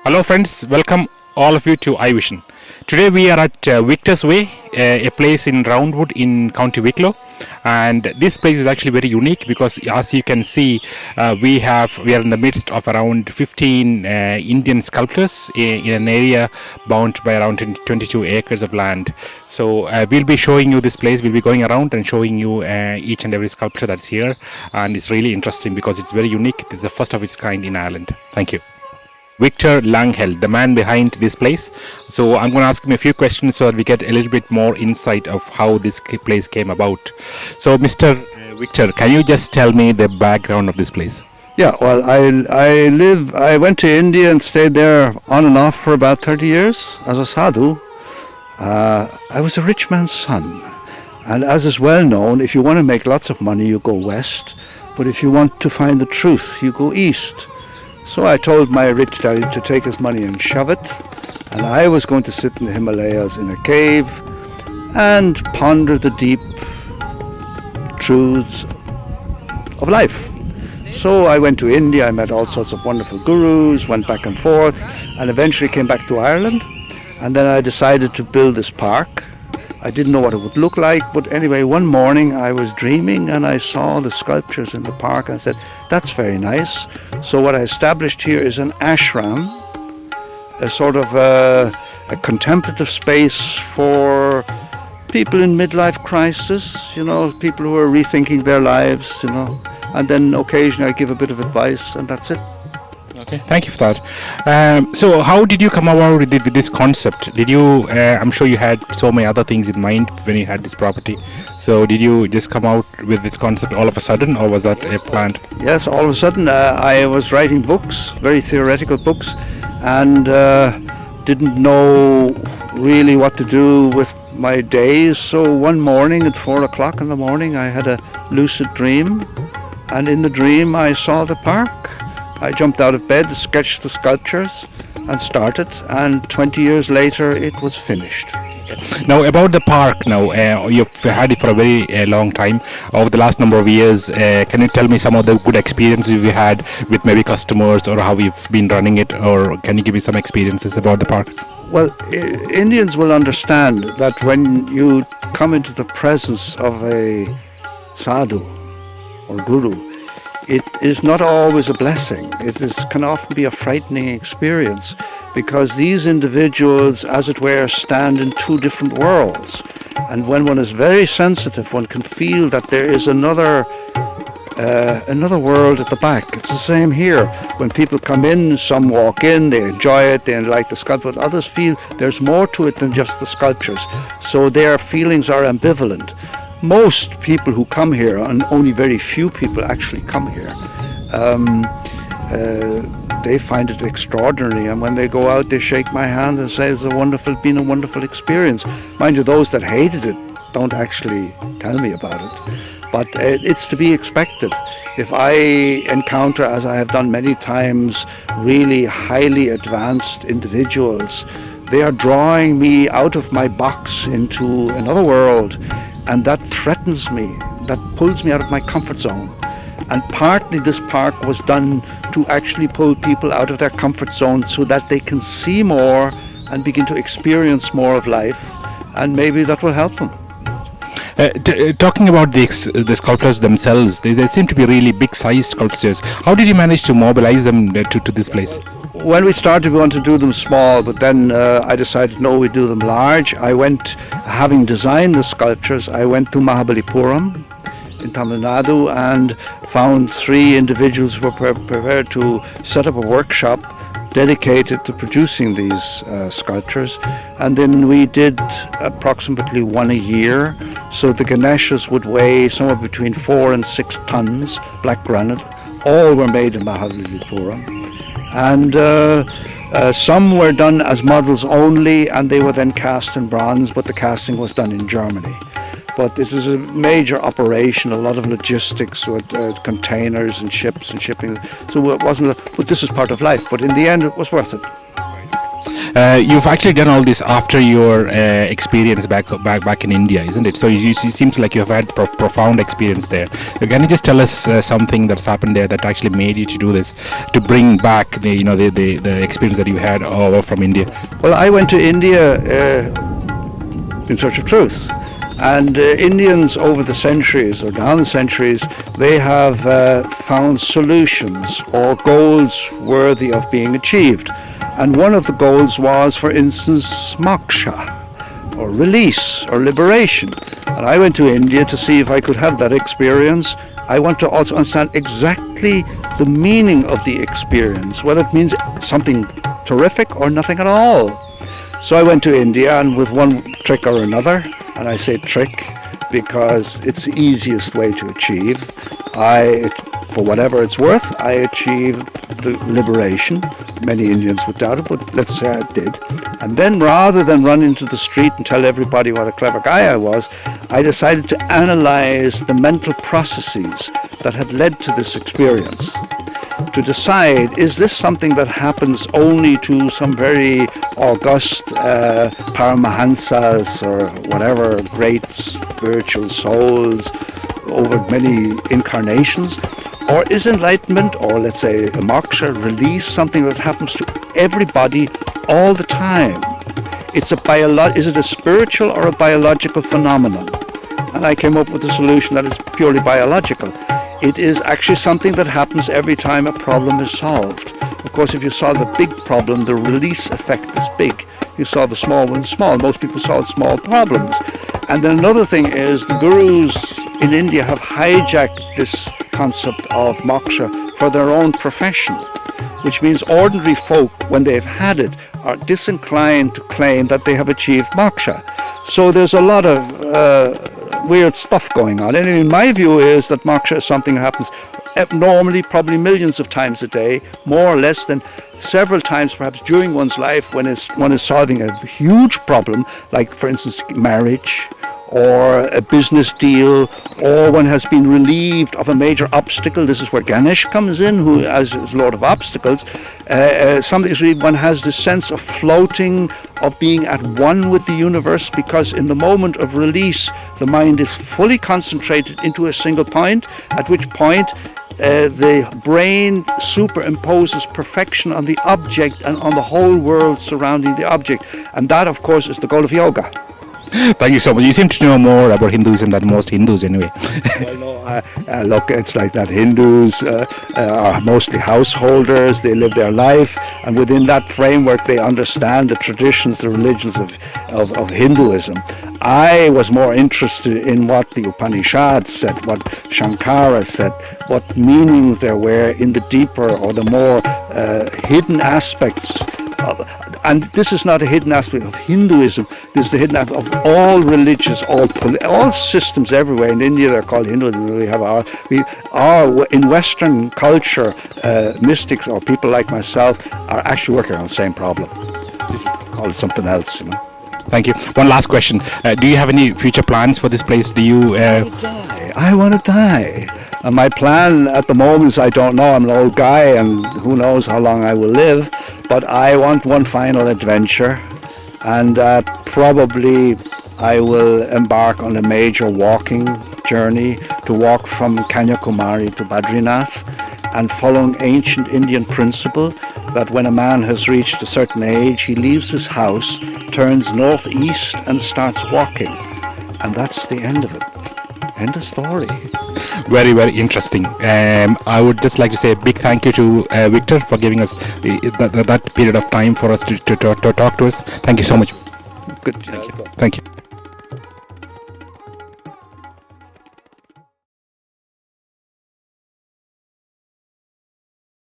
Hello friends, welcome all of you to iVision. Today we are at Victor's Way, a place in Roundwood in County Wicklow, and this place is actually very unique because as you can see we are in the midst of around 15 Indian sculptors in an area bound by around 22 acres of land. So we'll be showing you this place. We'll be going around and showing you each and every sculpture that's here, and it's really interesting because it's very unique. It's the first of its kind in Ireland. Thank you. Victor Langheld, the man behind this place. So I'm going to ask him a few questions so that we get a little bit more insight of how this place came about. So Mr. Victor, can you just tell me the background of this place? Yeah, well, I went to India and stayed there on and off for about 30 years as a sadhu. I was a rich man's son. And as is well known, if you want to make lots of money, you go west. But if you want to find the truth, you go east. So I told my rich daddy to take his money and shove it, and I was going to sit in the Himalayas in a cave and ponder the deep truths of life. So I went to India, I met all sorts of wonderful gurus, went back and forth, and eventually came back to Ireland, and then I decided to build this park. I didn't know what it would look like, but anyway, one morning I was dreaming and I saw the sculptures in the park and I said, that's very nice. So what I established here is an ashram, a sort of a contemplative space for people in midlife crisis, people who are rethinking their lives, and then occasionally I give a bit of advice and that's it. Okay, thank you for that. So how did you come about with this concept? Did you, I'm sure you had so many other things in mind when you had this property. So did you just come out with this concept all of a sudden, or was that a plan? Yes, all of a sudden I was writing books, very theoretical books, and didn't know really what to do with my days. So one morning at 4 o'clock in the morning I had a lucid dream, and in the dream I saw the park. I jumped out of bed, sketched the sculptures and started, and 20 years later it was finished. Now about the park, you've had it for a very long time, over the last number of years. Can you tell me some of the good experiences you had with maybe customers, or how you've been running it, or can you give me some experiences about the park? Well, Indians will understand that when you come into the presence of a sadhu or guru, it is not always a blessing. Can often be a frightening experience, because these individuals, as it were, stand in two different worlds. And when one is very sensitive, one can feel that there is another world at the back. It's the same here. When people come in, some walk in, they enjoy it, they like the sculpture, but others feel there's more to it than just the sculptures. So their feelings are ambivalent. Most people who come here, and only very few people actually come here, they find it extraordinary, and when they go out they shake my hand and say it's been a wonderful experience. Mind you, those that hated it don't actually tell me about it, but it's to be expected. If I encounter, as I have done many times, really highly advanced individuals, they are drawing me out of my box into another world, and that threatens me, that pulls me out of my comfort zone. And partly this park was done to actually pull people out of their comfort zone so that they can see more and begin to experience more of life, and maybe that will help them. Talking about the sculptures themselves, they seem to be really big-sized sculptures. How did you manage to mobilize them to this place? When we started, we wanted to do them small, but then I decided, no, we do them large. Having designed the sculptures, I went to Mahabalipuram in Tamil Nadu and found 3 individuals who were prepared to set up a workshop dedicated to producing these sculptures. And then we did approximately 1 a year. So the Ganeshas would weigh somewhere between 4 and 6 tons, black granite. All were made in Mahabalipuram. And some were done as models only, and they were then cast in bronze, but the casting was done in Germany. But it was a major operation, a lot of logistics with containers and ships and shipping. So it wasn't, but this is part of life. But in the end, it was worth it. You've actually done all this after your experience back in India, isn't it? So it seems like you have had profound experience there. Can you just tell us something that's happened there that actually made you to do this, to bring back the experience that you had over from India? Well, I went to India in search of truth. And Indians over the centuries or down the centuries, they have found solutions or goals worthy of being achieved. And one of the goals was, for instance, moksha, or release, or liberation. And I went to India to see if I could have that experience. I want to also understand exactly the meaning of the experience, whether it means something terrific or nothing at all. So I went to India, and with one trick or another, and I say trick because it's the easiest way to achieve, for whatever it's worth, I achieved the liberation. Many Indians would doubt it, but let's say I did. And then, rather than run into the street and tell everybody what a clever guy I was, I decided to analyze the mental processes that had led to this experience, to decide, is this something that happens only to some very august paramahansas or whatever great spiritual souls over many incarnations? Or is enlightenment, or let's say a moksha, release, something that happens to everybody all the time? Is it a spiritual or a biological phenomenon? And I came up with a solution that is purely biological. It is actually something that happens every time a problem is solved. Of course, if you solve a big problem, the release effect is big. You solve a small one, small. Most people solve small problems. And then another thing is the gurus in India have hijacked this concept of moksha for their own profession, which means ordinary folk, when they've had it, are disinclined to claim that they have achieved moksha. So there's a lot of weird stuff going on. And in my view is that moksha is something that happens normally, probably millions of times a day, more or less than several times perhaps during one's life when one is solving a huge problem, like for instance marriage, or a business deal, or one has been relieved of a major obstacle. This is where Ganesh comes in, who is Lord of Obstacles. Something is really, one has this sense of floating, of being at one with the universe, because in the moment of release, the mind is fully concentrated into a single point, at which point the brain superimposes perfection on the object and on the whole world surrounding the object. And that, of course, is the goal of yoga. Thank you so much. You seem to know more about Hinduism than most Hindus anyway. Well, no, look, it's like that. Hindus are mostly householders. They live their life, and within that framework they understand the traditions, the religions of Hinduism. I was more interested in what the Upanishads said, what Shankara said, what meanings there were in the deeper or the more hidden aspects and this is not a hidden aspect of Hinduism. This is the hidden aspect of all religions, all systems everywhere. In India, they're called Hinduism. We are in Western culture, mystics or people like myself are actually working on the same problem. Call it something else, you know. Thank you. One last question. Do you have any future plans for this place? Do you? I want to die. And my plan at the moment is I don't know. I'm an old guy, and who knows how long I will live. But I want one final adventure, and probably I will embark on a major walking journey to walk from Kanyakumari to Badrinath, and following ancient Indian principle that when a man has reached a certain age, he leaves his house, turns northeast and starts walking. And that's the end of it. End of story. Very, very interesting. I would just like to say a big thank you to Victor for giving us that period of time for us to talk to us. Thank you so much. Good. Thank you.